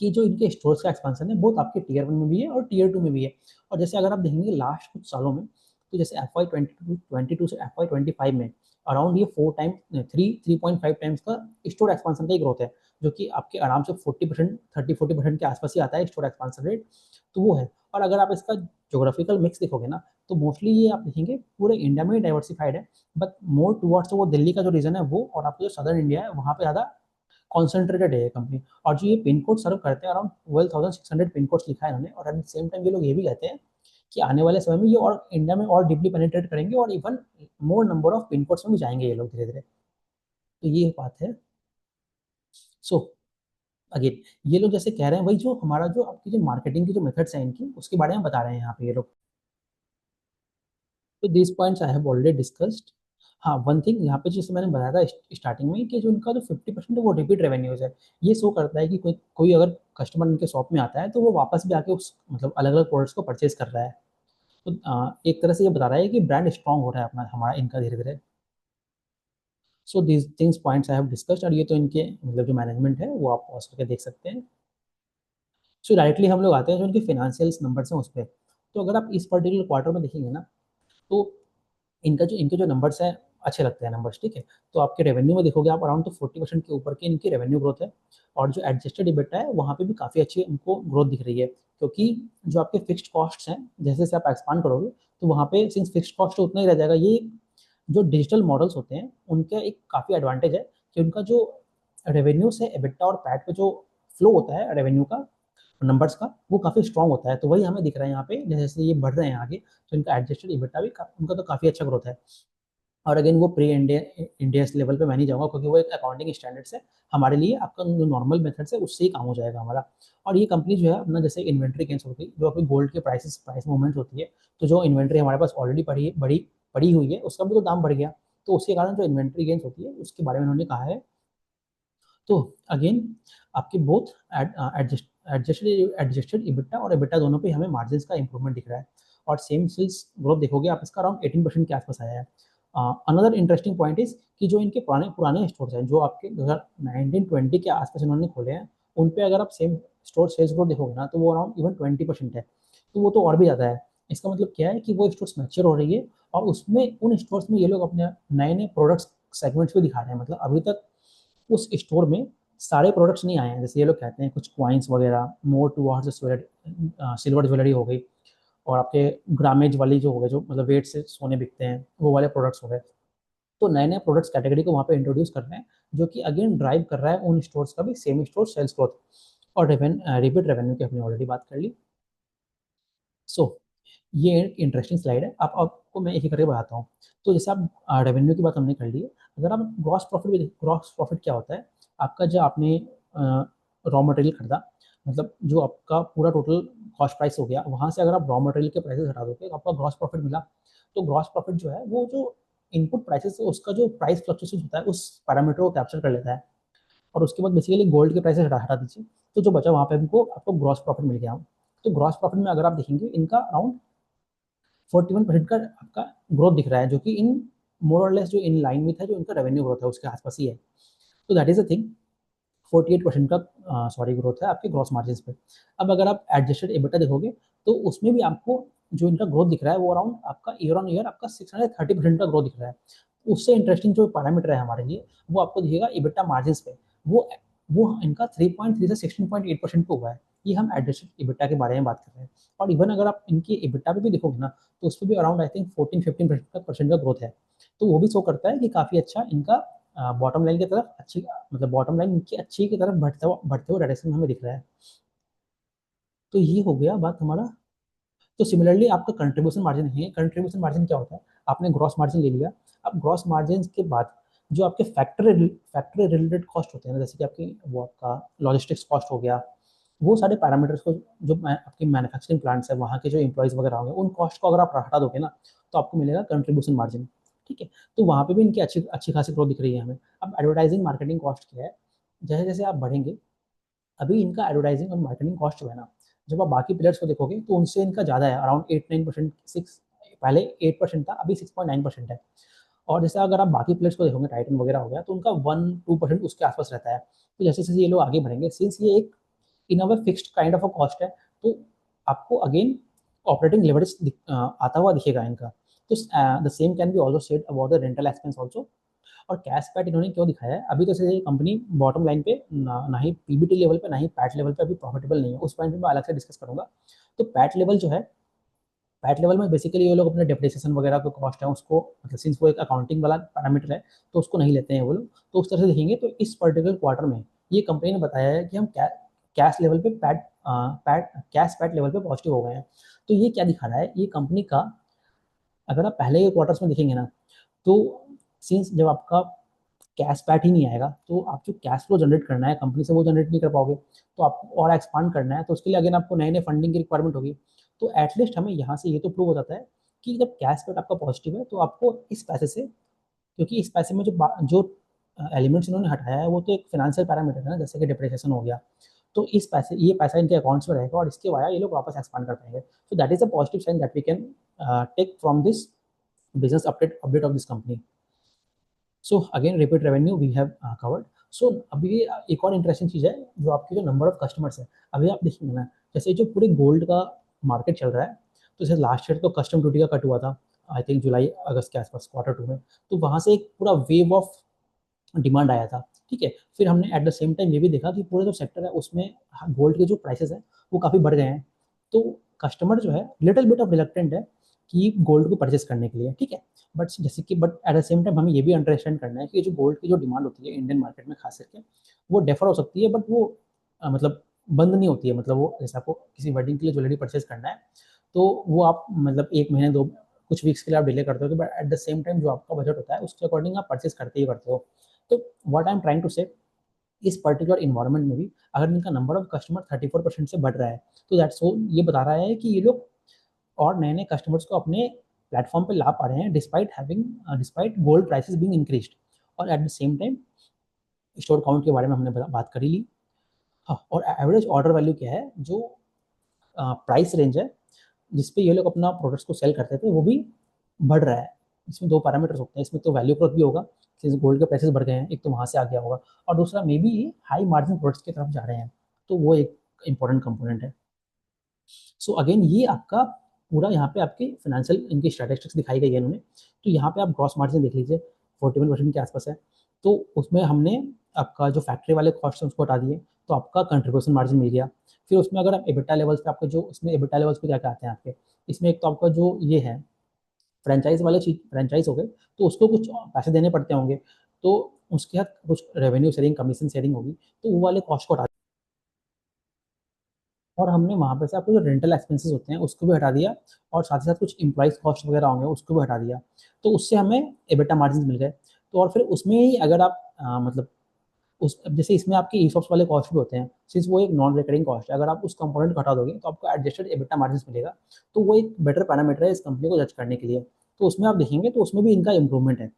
कि जो इनके स्टोर्स का एक्सपेंशन है बहुत आपके टीयर 1 में भी है और टीयर 2 में भी है। और जैसे अगर आप देखेंगे लास्ट कुछ सालों में तो जैसे FY22 से FY25 में अराउंड ये 3.5 टाइम्स का स्टोर एक्सपेंशन का ही ग्रोथ है, जो कि आपके आराम से 40%, 30-40% के आसपास ही आता है स्टोर एक्सपेंशन रेट। तो वो है। और अगर आप इसका जोग्राफिकल मिक्स देखोगे ना तो मोस्टली ये आप देखेंगे पूरे इंडिया में डाइवर्सिफाइड है, बट मोर टुवर्ड्स वो दिल्ली का जो रीजन है वो और आपका जो सदर्न इंडिया है वहाँ पे ज़्यादा कॉन्सेंट्रेटेड है ये कंपनी। और जो ये पिन कोड सर्व करते हैं अराउंड 12,600 पिन कोड्स लिखा है इन्होंने। और एट द सेम टाइम ये लोग ये भी कहते हैं कि आने वाले समय में ये और इंडिया में और डीपली पेनिट्रेट करेंगे और even more number of pin codes में भी जाएंगे ये लोग धीरे धीरे। तो ये बात है। सो अगेन ये लोग जैसे कह रहे हैं वही जो हमारा जो आपकी जो मार्केटिंग की जो मेथड्स हैं इनकी उसके बारे में बता रहे हैं यहाँ पे ये लोग। तो this points I have already discussed. हाँ, वन थिंग यहाँ पे जैसे मैंने बताया था स्टार्टिंग में कि जो उनका जो 50% है वो रिपीट रेवेन्यूज है। ये शो करता है कि कोई कोई अगर कस्टमर उनके शॉप में आता है तो वो वापस भी आके उस मतलब अलग अलग प्रोडक्ट्स को परचेज कर रहा है। तो एक तरह से ये बता रहा है कि ब्रांड स्ट्रांग हो रहा है अपना हमारा इनका धीरे धीरे। So these things points I have discussed. और ये तो इनके मतलब जो मैनेजमेंट है वो आप पॉज करके देख सकते हैं। सो डायरेक्टली हम लोग आते हैं जो इनके फाइनेंशियल्स नंबर्स हैं उस पर। तो अगर आप इस पर्टिकुलर क्वार्टर में देखेंगे ना तो इनके जो नंबर्स हैं अच्छे लगते हैं नंबर्स, ठीक है। तो आपके रेवेन्यू में देखोगे आप अराउंड तो 40% के ऊपर की इनकी रेवेन्यू ग्रोथ है। और जो एडजस्टेड इबिटा है वहाँ पे भी काफ़ी अच्छी इनको ग्रोथ दिख रही है, क्योंकि जो आपके फिक्स्ड कॉस्ट्स हैं जैसे जैसे आप एक्सपांड करोगे तो वहाँ पे सिंस फिक्स्ड कॉस्ट तो उतना ही रह जाएगा। ये जो डिजिटल मॉडल्स होते हैं उनका एक काफ़ी एडवांटेज है कि उनका जो रेवेन्यू से एबिटा और पैट पे जो फ्लो होता है रेवेन्यू का नंबर्स का वो काफ़ी स्ट्रांग होता है। तो वही हमें दिख रहा है यहाँ पे जैसे जैसे ये बढ़ रहे हैं आगे तो इनका एडजस्टेड इबिटा भी उनका तो काफ़ी अच्छा ग्रोथ है। और अगेन वो प्री इंडियस लेवल पे मैं नहीं जाऊँगा क्योंकि वो एक अकाउंटिंग स्टैंडर्ड्स है। हमारे लिए आपका जो नॉर्मल मेथड है उससे ही काम हो जाएगा हमारा। और ये कंपनी जो है अपना जैसे इन्वेंट्री गेन्स होती है जो अपनी गोल्ड के प्राइस मूवमेंट होती है, तो जो इन्वेंट्री हमारे पास ऑलरेडी बड़ी पड़ी हुई है उसका भी तो दाम बढ़ गया। तो उसके कारण जो इन्वेंट्री गेन्स होती है उसके बारे में उन्होंने कहा है। तो अगेन आपके बोथ एडजस्टेड इबिटा और एबिटा दोनों पे हमें मार्जिन का इंप्रूवमेंट दिख रहा है। और सेम सेल्स ग्रोथ देखोगे आप इसका अराउंड 18% के आसपास आया है। अनदर इंटरेस्टिंग पॉइंट इज कि जो इनके पुराने पुराने स्टोर्स हैं जो आपके 2019-20 के आसपास इन्होंने खोले हैं उन पे अगर आप सेम स्टोर सेल्स ग्रोथ देखोगे ना तो वो अराउंड इवन 20% है। तो वो तो और भी ज़्यादा है। इसका मतलब क्या है कि वो स्टोर्स मैच्योर हो रही है और उसमें उन स्टोर्स में ये लोग अपने नए नए प्रोडक्ट्स सेगमेंट्स भी दिखा रहे हैं। मतलब अभी तक उस स्टोर में सारे प्रोडक्ट्स नहीं आए हैं। जैसे ये लोग कहते हैं कुछ कॉइन्स वगैरह मोर टुवर्ड्स सिल्वर ज्वेलरी हो गई और आपके ग्रामेज वाली जो हो गए जो मतलब वेट से सोने बिकते हैं वो वाले प्रोडक्ट्स हो गए। तो नए नए प्रोडक्ट्स कैटेगरी को वहाँ पे इंट्रोड्यूस कर रहे हैं जो कि अगेन ड्राइव कर रहा है उन स्टोर्स का भी सेम स्टोर सेल्स ग्रोथ। और रिपीट रेवेन्यू की हमने ऑलरेडी बात कर ली। सो ये एक इंटरेस्टिंग स्लाइड है। आप आपको मैं एक एक करके बताता हूँ। तो जैसे आप रेवेन्यू की बात हमने कर ली है। अगर आप ग्रॉस प्रॉफिट क्या होता है आपका जो आपने रॉ मटेरियल खरीदा मतलब जो आपका पूरा टोटल कॉस्ट प्राइस हो गया वहाँ से अगर आप रॉ मटेरियल के प्राइसेस हटा दोगे तो आपका ग्रॉस प्रॉफिट मिला। तो ग्रॉस प्रॉफिट जो है वो जो इनपुट प्राइसेस है उसका जो प्राइस फ्लक्चुएशन होता है उस पैरामीटर को कैप्चर कर लेता है। और उसके बाद बेसिकली गोल्ड के प्राइसेस हटा हटा दीजिए तो जो बचा वहाँ पे हमको आपको ग्रॉस प्रॉफिट मिल गया। तो ग्रॉस प्रॉफिट में अगर आप देखेंगे इनका अराउंड 41% का आपका ग्रोथ दिख रहा है जो कि इन मोर और लेस जो इन लाइन में था जो इनका रेवेन्यू ग्रोथ है उसके आसपास ही है। तो दैट इज अ थिंग। 48% का सॉरी ग्रोथ है आपके ग्रॉस मार्जिन पे। अब अगर आप एडजस्टेड एबिटा देखोगे तो उसमें भी आपको जो इनका ग्रोथ दिख रहा है वो अराउंड आपका ईयर ऑन ईयर आपका 630% का ग्रोथ दिख रहा है। उससे इंटरेस्टिंग जो पैरामीटर है हमारे लिए वो आपको दिखेगा इबिटा मार्जिन पे। वो वो इनका 3.3 से 16.8% पे हुआ है। ये हम एडजस्टेड इबिटा के बारे में बात कर रहे हैं। और इवन अगर आप इनकी इबिटा पे भी देखोगे ना तो उस पर भी अराउंड आई थिंक 14-15% का ग्रोथ है। तो वो भी शो करता है कि काफ़ी अच्छा इनका बॉटम लाइन की तरफ अच्छी मतलब बॉटम लाइन इनकी अच्छी की तरफ बढ़ते हुए डायरेक्शन में हमें दिख रहा है। तो ये हो गया बात हमारा। तो सिमिलरली आपका कंट्रीब्यूशन मार्जिन है। कंट्रीब्यूशन मार्जिन क्या होता है? आपने ग्रॉस मार्जिन ले लिया। अब ग्रॉस मार्जिन के बाद जो आपके फैक्ट्री रिलेटेड कॉस्ट होते हैं ना जैसे कि आपकी वो आपका लॉजिस्टिक्स कॉस्ट हो गया वो सारे पैरामीटर्स को जो आपकी मैन्युफैक्चरिंग प्लांट्स है वहाँ के जो एम्प्लॉयज़ वगैरह होंगे उन कॉस्ट को अगर आप हटा दोगे ना तो आपको मिलेगा कंट्रीब्यूशन मार्जिन। ठीक है। तो वहाँ पे भी इनकी अच्छी अच्छी खासी ग्रोथ दिख रही है हमें। अब एडवर्टाइजिंग मार्केटिंग कॉस्ट क्या है, जैसे जैसे आप बढ़ेंगे, अभी इनका एडवर्टाइजिंग और मार्केटिंग कॉस्ट जो है ना, जब आप बाकी प्लेयर्स को देखोगे तो उनसे इनका ज़्यादा है, अराउंड 8-9%, सिक्स, पहले 8% था, अभी 6.9% है। और जैसे अगर आप बाकी प्लेयर्स को देखोगे, टाइटन वगैरह हो गया, तो उनका 1-2% उसके आसपास रहता है। तो जैसे जैसे ये लोग आगे बढ़ेंगे, सिंस ये एक in a way fixed kind of a cost है, तो आपको अगेन ऑपरेटिंग लेवरेज आता हुआ दिखेगा इनका। तो the same can be also said about the rental expense also. और कैश पैट इन्होंने क्यों दिखाया है, अभी तो जैसे कंपनी बॉटम लाइन पे ना ही पीबीटी लेवल पे ना ही पैट लेवल पे अभी प्रॉफिटेबल नहीं है, उस पॉइंट पे मैं अलग से डिस्कस करूंगा। तो पैट लेवल जो है, पैट लेवल में बेसिकली ये लोग अपने डेप्रिसिएशन वगैरह को कॉस्ट है उसको, मतलब सिंस वो एक अकाउंटिंग वाला पैरामीटर है, तो उसको नहीं लेते हैं वो लोग। तो उस तरह से देखेंगे तो इस पर्टिकुलर क्वार्टर में ये कंपनी ने बताया है कि हम कैश लेवल पे PAT PAT cash PAT level पे पॉजिटिव हो गए हैं। तो ये क्या दिखा रहा है, ये कंपनी का, अगर आप पहले के क्वार्टर्स में देखेंगे ना, तो सिंस जब आपका कैश पैट ही नहीं आएगा, तो आप जो कैश फ्लो जनरेट करना है कंपनी से वो जनरेट नहीं कर पाओगे। तो आपको और एक्सपांड करना है, तो उसके लिए अगेन आपको नए नए फंडिंग की रिक्वायरमेंट होगी। तो एटलीस्ट हमें यहाँ से ये तो प्रूव हो जाता है कि जब कैश पैट आपका पॉजिटिव है, तो आपको इस पैसे से, क्योंकि इस पैसे में जो एलिमेंट्स इन्होंने हटाया है वो तो एक फाइनेंशियल पैरामीटर है ना, जैसे कि डिप्रिसिएशन हो गया। तो इस पैसे, ये पैसा इनके अकाउंट्स में रहेगा और इसके वाया ये लोग वापस एक्सपांड कर पाएंगे। So that is a positive sign that we can take from this business update of this company. So again repeat revenue we have covered. So अभी एक और इंटरेस्टिंग चीज़ है, जो आपके जो नंबर ऑफ कस्टमर्स है, अभी आप देखेंगे ना, जैसे जो पूरे गोल्ड का मार्केट चल रहा है, तो जैसे लास्ट ईयर तो कस्टम ड्यूटी का कट हुआ था, आई थिंक जुलाई अगस्त के आसपास, क्वार्टर 2 में। तो वहाँ से एक पूरा वेव ऑफ डिमांड आया था, ठीक है। फिर हमने एट द सेम टाइम ये भी देखा कि पूरे जो सेक्टर है उसमें गोल्ड के जो प्राइसेस हैं वो काफ़ी बढ़ गए हैं। तो कस्टमर जो है लिटिल बिट ऑफ रिलक्टेंट है कि गोल्ड को परचेस करने के लिए, ठीक है। But at the same time हमें ये भी अंडरस्टैंड करना है कि जो गोल्ड की जो डिमांड होती है इंडियन मार्केट में खास करके, वो डेफर हो सकती है, बट वो मतलब बंद नहीं होती है। मतलब वो जैसे आपको किसी वेडिंग के लिए ज्वेलरी परचेस करना है, तो वो आप मतलब 1 महीने, दो कुछ वीक्स के लिए आप डिले करते हो, but at the same time जो आपका बजट होता है उसके अकॉर्डिंग आप परचेस करते ही करते हो। तो what I am trying to say, इस पर्टिकुलर इन्वायरमेंट में भी अगर इनका नंबर ऑफ कस्टमर 34% से बढ़ रहा है, तो दैट्स वो ये बता रहा है कि ये लोग और नए नए कस्टमर्स को अपने प्लेटफॉर्म पे ला पा रहे हैं, despite gold prices being increased. और at the same time store count के बारे में हमने बात कर ही ली। हाँ, और एवरेज ऑर्डर वैल्यू क्या है, जो प्राइस रेंज है जिसपे ये लोग अपना प्रोडक्ट्स को सेल करते थे, वो भी बढ़ रहा है। इसमें दो पैरामीटर्स होते हैं, इसमें तो वैल्यू ग्रोथ भी होगा, सिंस गोल्ड के प्राइसेस बढ़ गए हैं, एक तो वहाँ से आ गया होगा, और दूसरा may be high margin products की तरफ जा रहे हैं, तो वो एक इंपॉर्टेंट कंपोनेंट है। सो अगेन ये आपका पूरा यहाँ पे आपकी फाइनेंशियल इनकी स्टैटिस्टिक्स दिखाई गई है इन्होंने। तो यहाँ पे आप ग्रॉस मार्जिन देख लीजिए, 41% के आसपास है। तो उसमें हमने आपका जो फैक्ट्री वाले कॉस्ट है उसको हटा दिए, तो आपका कंट्रीब्यूशन मार्जिन मिल गया। फिर उसमें अगर आप एबिटा लेवल्स पे, आपका जो इसमें एबिटा लेवल्स पे क्या क्या आते हैं आपके, इसमें एक तो आपका जो ये है फ्रेंचाइज वाले चीज, फ्रेंचाइज हो गए, तो उसको कुछ पैसे देने पड़ते होंगे, तो उसके साथ कुछ रेवेन्यू शेयरिंग, कमीशन शेयरिंग होगी, तो वो वाले कॉस्ट को हटा, और हमने वहाँ पे से आपको जो रेंटल एक्सपेंसेस होते हैं उसको भी हटा दिया, और साथ ही साथ कुछ एम्प्लॉइज कॉस्ट वगैरह होंगे उसको भी हटा दिया। तो उससे हमें एबिटा मार्जिन मिल गए। तो और फिर उसमें ही अगर आप मतलब उस, जैसे इसमें आपके ईसॉप्स वाले कॉस्ट भी होते हैं, सिंस वो एक नॉन रिकरिंग कॉस्ट है, अगर आप उस कंपोनेंट को हटा दोगे तो आपको एडजस्टेड एबिटा मार्जिन मिलेगा। तो वो एक बेटर पैरामीटर है इस कंपनी को जज करने के लिए। तो उसमें आप देखेंगे तो उसमें भी इनका इंप्रूवमेंट है,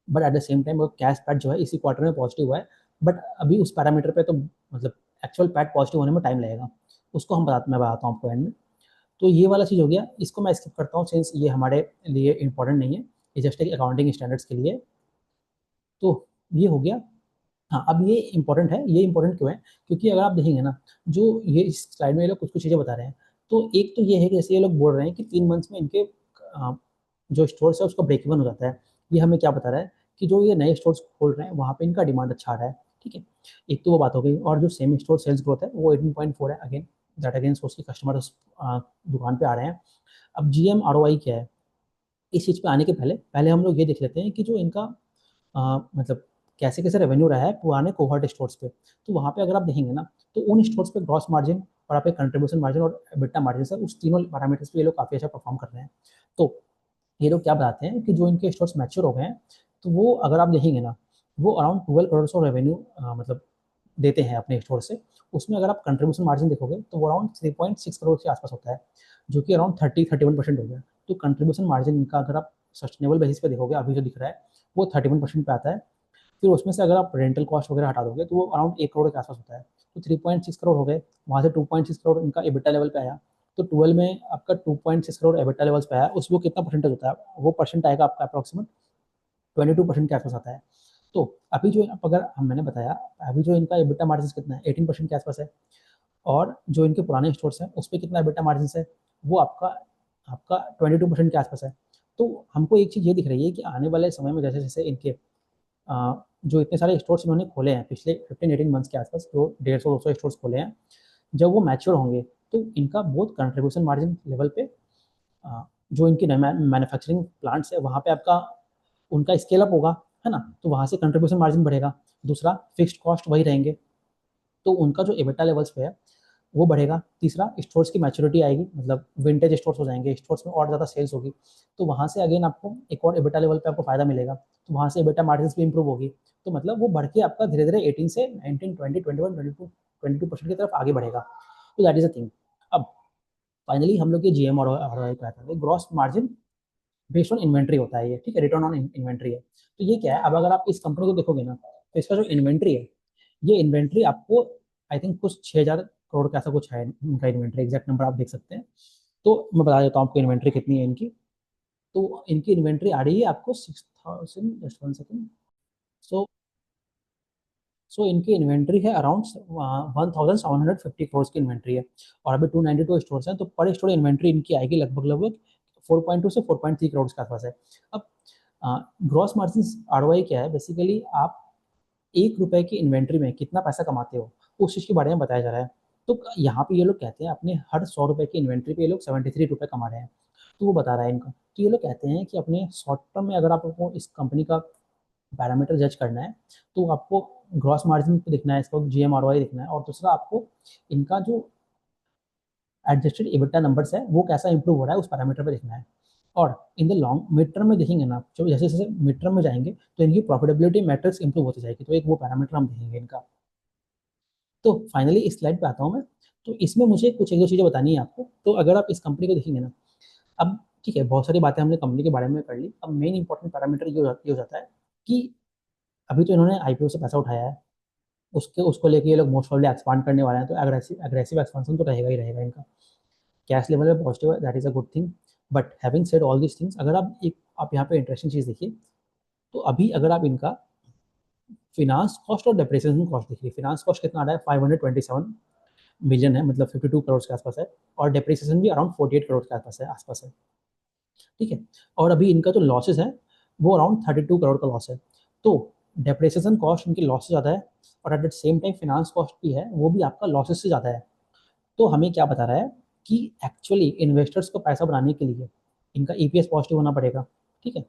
but at the same time वो कैश पैट जो है इसी क्वार्टर में पॉजिटिव हुआ है। बट अभी उस पैरामीटर पे तो मतलब एक्चुअल पैट पॉजिटिव होने में टाइम लगेगा, उसको मैं बताता हूँ आपको एंड में। तो ये वाला चीज़ हो गया, इसको मैं स्किप करता हूँ सिंस ये हमारे लिए इंपॉर्टेंट नहीं है, ये जस्ट एक अकाउंटिंग स्टैंडर्ड्स के लिए। तो ये हो गया। हाँ, अब ये इंपॉर्टेंट है, ये इंपॉर्टेंट क्यों है, क्योंकि अगर आप देखेंगे ना, जो ये इस स्लाइड में ये लोग कुछ कुछ चीज़ें बता रहे हैं, तो एक तो ये है कि जैसे ये लोग बोल रहे हैं कि 3 मंथ्स में इनके जो स्टोर्स है उसका ब्रेक इवन हो जाता है। ये हमें क्या बता रहा है कि जो ये नए स्टोर्स खोल रहे हैं वहाँ पे इनका डिमांड अच्छा आ रहा है, ठीक है। एक तो वो बात हो गई, और जो सेम स्टोर सेल्स ग्रोथ है वो 18.4 है, अगेन दैट अगेन सोर्स के कस्टमर दुकान पे आ रहे हैं। अब जीएम आरओआई क्या है, इस चीज़ पे आने के पहले पहले हम लोग ये देख लेते हैं कि जो इनका मतलब कैसे कैसे रेवेन्यू रहा है पुराने कोहॉर्ट स्टोर्स पे। तो वहाँ पे अगर आप देखेंगे ना, तो उन स्टोर्स पे ग्रॉस मार्जिन और आपके कंट्रीब्यूशन मार्जिन और एबिटा मार्जिन सर, उस तीनों पैरामीटर्स पे ये लोग काफ़ी अच्छा परफॉर्म कर रहे हैं। तो ये लोग क्या बताते हैं कि जो इनके स्टोर्स मैच्योर हो गए हैं, तो वो अगर आप देखेंगे ना, वो अराउंड 12 करोड़ ऑफ रेवेन्यू मतलब देते हैं अपने स्टोर से। उसमें अगर आप कंट्रीब्यूशन मार्जिन देखोगे तो वो अराउंड 3.6 करोड़ के आसपास होता है, जो कि अराउंड 30-31% हो गया। तो कंट्रीब्यूशन मार्जिन इनका अगर आप सस्टेनेबल बेसिस पे देखोगे अभी जो दिख रहा है वो 31% पे आता है। फिर उसमें से अगर आप रेंटल कॉस्ट वगैरह हटा दोगे तो वो अराउंड 1 करोड़ के आसपास होता है। तो 3.6 करोड़ हो गए, वहाँ से 2.6 करोड़ इनका एबिटा लेवल पे आया। तो 12 में आपका 2.6 करोड़ एबिटा लेवल्स पे आया, उसको कितना परसेंटेज होता है, वो परसेंट आएगा आपका अप्रॉक्सीमेट 22% के आसपास आता है। तो अभी जो अगर हम मैंने बताया, अभी जो इनका एबिटा मार्जिन कितना है, 18% के आसपास है। और जो इनके पुराने स्टोर्स हैं उस पर कितना एबिटा मार्जिन है, वो आपका आपका 22% के आसपास है। तो हमको एक चीज़ ये दिख रही है कि आने वाले समय में जैसे जैसे इनके जो इतने सारे स्टोर्स इन्होंने खोले हैं पिछले 15-18 मंथ्स के आसपास, जो 150-200 स्टोर्स खोले हैं, जब वो मैच्योर होंगे तो इनका बहुत कंट्रीब्यूशन मार्जिन लेवल पे जो इनकी मैन्युफैक्चरिंग प्लांट्स है वहाँ पे आपका उनका स्केल अप होगा, है ना, तो वहाँ से कंट्रीब्यूशन मार्जिन बढ़ेगा। दूसरा, फिक्स्ड कॉस्ट वही रहेंगे, तो उनका जो एबिटा लेवल्स पे है वो बढ़ेगा। तीसरा, स्टोर्स की मैच्योरिटी आएगी, मतलब विंटेज स्टोर्स हो जाएंगे, स्टोर्स में और ज़्यादा सेल्स होगी, तो वहाँ से अगेन आपको एक और एबिटा लेवल पे आपको फायदा मिलेगा, तो वहाँ से एबिटा मार्जिन भी इंप्रूव होगी। तो मतलब वो बढ़ के आपका धीरे धीरे 18 से 19, 20, 21, 22% की तरफ आगे बढ़ेगा। तो दैट इज अ थिंग। अब फाइनली हम लोग ये जीएम और क्या करते हैं, gross margin based on inventory होता है ये, ठीक है, रिटर्न ऑन इन्वेंट्री है। तो ये क्या है, अब अगर आप इस कंपनी को देखोगे ना, तो इसका जो इन्वेंट्री है, ये इन्वेंट्री आपको आई थिंक कुछ 6,000 करोड़ का ऐसा कुछ है इनका इन्वेंट्री, एग्जैक्ट नंबर आप देख सकते हैं। तो मैं बता देता हूँ आपको इन्वेंट्री कितनी है इनकी। तो इनकी इन्वेंट्री आ रही है आपको 6,000, जस्ट 1 सेकेंड। सो इनकी इन्वेंट्री है अराउंड 1,750 करोड़ की इन्वेंट्री है, और अभी 292 स्टोर्स हैं, तो पर स्टोर इन्वेंट्री इनकी आएगी लगभग लगभग 4.2 से 4.3 करोड़ के आसपास है। अब ग्रॉस मार्जिन आरओआई क्या है, बेसिकली आप 1 रुपए की इन्वेंट्री में कितना पैसा कमाते हो, उस चीज़ के बारे में बताया जा रहा है। तो यहाँ पे ये लोग कहते हैं अपने हर 100 रुपए की इन्वेंट्री पे ये लोग 73 रुपए कमा रहे हैं, तो वो बता रहा है इनका। तो ये लोग कहते हैं कि अपने शॉर्ट टर्म में अगर आपको इस कंपनी का पैरामीटर जज करना है, तो आपको ग्रॉस मार्जिन को देखना है, इसको जीएमआरओआई देखना है, और दूसरा आपको इनका जो एडजस्टेड इबिटा नंबर्स है वो कैसा इंप्रूव हो रहा है उस पैरामीटर पे देखना है। और in the long mid term में देखेंगे ना, जब जैसे जैसे मिड टर्म में जाएंगे तो इनकी प्रॉफिटेबिलिटी मैट्रिक्स इंप्रूव होती जाएगी, तो एक वो पैरामीटर हम देखेंगे इनका। तो फाइनली इस स्लाइड पे आता हूँ मैं। तो इसमें मुझे कुछ एक दो चीज़ें बतानी है आपको। तो अगर आप इस कंपनी को देखेंगे ना, अब ठीक है, बहुत सारी बातें हमने कंपनी के बारे में कर ली, अब मेन इंपॉर्टेंट पैरामीटर ये हो जाता है कि अभी तो इन्होंने आईपीओ से पैसा उठाया है, उसके उसको लेके ये लोग मोस्ट प्रोबेबली एक्सपांड करने वाले हैं, तो एग्रेसिव एग्रेसिव एक्सपांशन तो रहेगा ही रहेगा इनका। कैश लेवल में पॉजिटिव है, that is a good thing. But having said all this things, अगर आप यहाँ पे इंटरेस्टिंग चीज़ देखिए, तो अभी अगर आप इनका फिनांस कॉस्ट और डेप्रिसिएशन कॉस्ट देखिए, फिनांस कॉस्ट कितना आ रहा है, 527 मिलियन है, मतलब 52 करोड़ के आसपास है, और डेप्रिसिएशन भी अराउंड 48 करोड़ के आसपास है, ठीक है। और अभी इनका जो लॉसेस है वो अराउंड 32 करोड़ का लॉस है। तो डेप्रिसिएशन कॉस्ट इनकी लॉस से ज़्यादा है, और at the same time finance cost भी है, वो भी आपका लॉसेस से ज़्यादा है। तो हमें क्या बता रहा है कि एक्चुअली इन्वेस्टर्स को पैसा बनाने के लिए इनका ईपीएस पॉजिटिव होना पड़ेगा, ठीक है।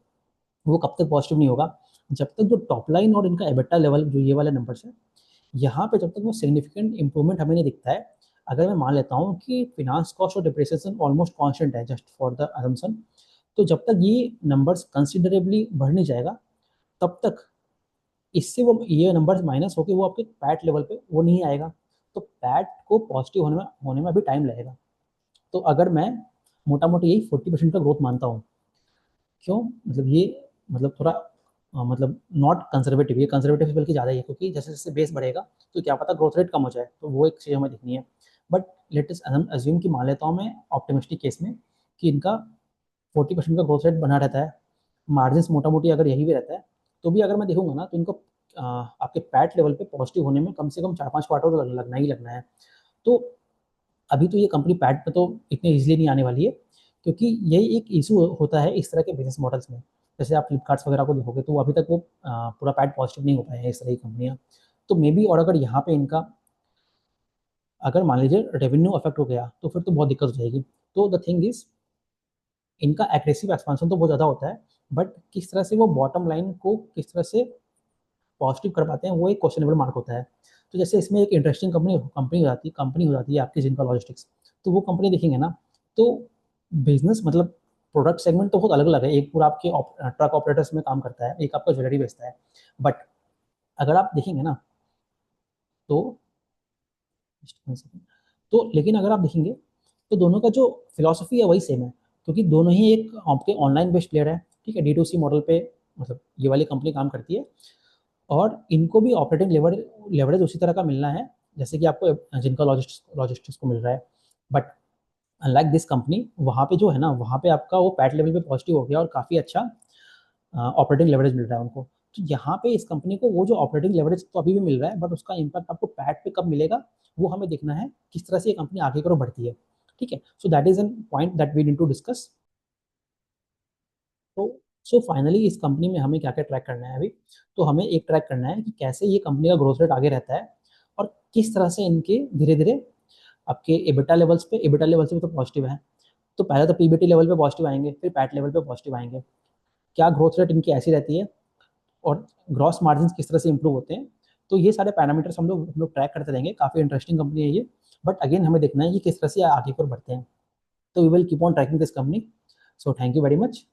वो कब तक पॉजिटिव नहीं होगा, जब तक जो टॉप लाइन और इनका एबिटा लेवल जो ये वाले नंबर्स है, यहाँ पे जब तक वो सिग्निफिकेंट इंप्रूवमेंट हमें नहीं दिखता है। अगर मैं मान लेता हूँ कि फिनांस कॉस्ट और डिप्रिसिएशन ऑलमोस्ट कांस्टेंट है, जस्ट फॉर द असम्पशन, तो जब तक ये नंबर्स कंसिडरेबली बढ़ नहीं जाएगा, तब तक इससे वो ये नंबर्स माइनस होकर वो आपके पैट लेवल पे वो नहीं आएगा। तो पैट को पॉजिटिव होने में अभी टाइम लगेगा। तो अगर मैं मोटा मोटी यही 40% का ग्रोथ मानता हूँ। क्यों, मतलब ये मतलब थोड़ा मतलब नॉट कंजर्वेटिव, ये कंजर्वेटिव बल्कि ज़्यादा ही है, क्योंकि जैसे जैसे बेस बढ़ेगा तो क्या पता ग्रोथ रेट कम हो जाए, तो वो एक चीज़ हमें देखनी है। बट लेट अस अज्यूम कि मान लेता हूँ मैं ऑप्टिमिस्टिक केस में कि इनका 40% का ग्रोथ रेट बना रहता है, मार्जिन मोटा मोटी अगर यही भी रहता है, तो भी अगर मैं देखूंगा ना, तो इनको आपके पैट लेवल पे पॉजिटिव होने में कम से कम 4-5 क्वार्टर तो लगना ही लगना है। तो अभी तो ये कंपनी पैट पे तो इतने ईजिली नहीं आने वाली है, क्योंकि यही एक इशू होता है इस तरह के बिजनेस मॉडल्स में। जैसे आप फ्लिपकार्ट्स वगैरह को देखोगे तो अभी तक वो पूरा पैट पॉजिटिव नहीं हो पाए हैं इस तरह की कंपनियां। तो मे बी, और अगर यहाँ पे इनका अगर मान लीजिए रेवेन्यू अफेक्ट हो गया तो फिर तो बहुत दिक्कत हो जाएगी। तो द थिंग इज, इनका एग्रेसिव एक्सपांशन तो बहुत ज़्यादा होता है, बट किस तरह से वो बॉटम लाइन को किस तरह से पॉजिटिव कर पाते हैं वो एक क्वेश्चनेबल मार्क होता है। तो जैसे इसमें एक इंटरेस्टिंग कंपनी हो जाती है आपकी जिनका लॉजिस्टिक्स। तो वो कंपनी देखेंगे ना, तो बिजनेस मतलब प्रोडक्ट सेगमेंट तो बहुत अलग अलग है, एक पूरा आपके ट्रक ऑपरेटर्स में काम करता है, एक आपका ज्वेलरी बेचता है। बट अगर आप देखेंगे ना, तो लेकिन अगर आप देखेंगे तो दोनों का जो फिलॉसफी है वही सेम है, क्योंकि दोनों ही एक आपके ऑनलाइन बेस्ड प्लेयर है, ठीक है, D2C मॉडल पे मतलब ये वाली कंपनी काम करती है, और इनको भी ऑपरेटिंग लेवरेज उसी तरह का मिलना है जैसे कि आपको जिनका लॉजिस्टिक्स को मिल रहा है। बट अनलाइक दिस कंपनी, वहाँ पे जो है ना, वहाँ पे आपका वो पैट लेवल पे पॉजिटिव हो गया और काफ़ी अच्छा ऑपरेटिंग लेवरेज मिल रहा है उनको। तो यहाँ पे इस कंपनी को वो जो ऑपरेटिंग लेवरेज तो अभी भी मिल रहा है, बट उसका इम्पैक्ट आपको पैट पे कब मिलेगा वो हमें देखना है, किस तरह से ये कंपनी आगे की ओर बढ़ती है। ठीक है, so that is an point that we need to discuss. तो सो फाइनली इस कंपनी में हमें क्या क्या ट्रैक करना है अभी। तो हमें एक ट्रैक करना है कि कैसे ये कंपनी का ग्रोथ रेट आगे रहता है, और किस तरह से इनके धीरे धीरे आपके एबिटा लेवल्स पे तो पॉजिटिव है, तो पहले तो पीबीटी लेवल पे पॉजिटिव आएंगे, फिर पैट लेवल पे पॉजिटिव आएंगे, क्या ग्रोथ रेट इनकी ऐसी रहती है, और ग्रॉस मार्जिन किस तरह से इंप्रूव होते हैं। तो ये सारे पैरामीटर्स हम लोग ट्रैक करते रहेंगे। काफ़ी इंटरेस्टिंग कंपनी है ये, बट अगेन हमें देखना है कि किस तरह से आगे की ओर बढ़ते हैं। तो we will keep on tracking this company. So thank you very much.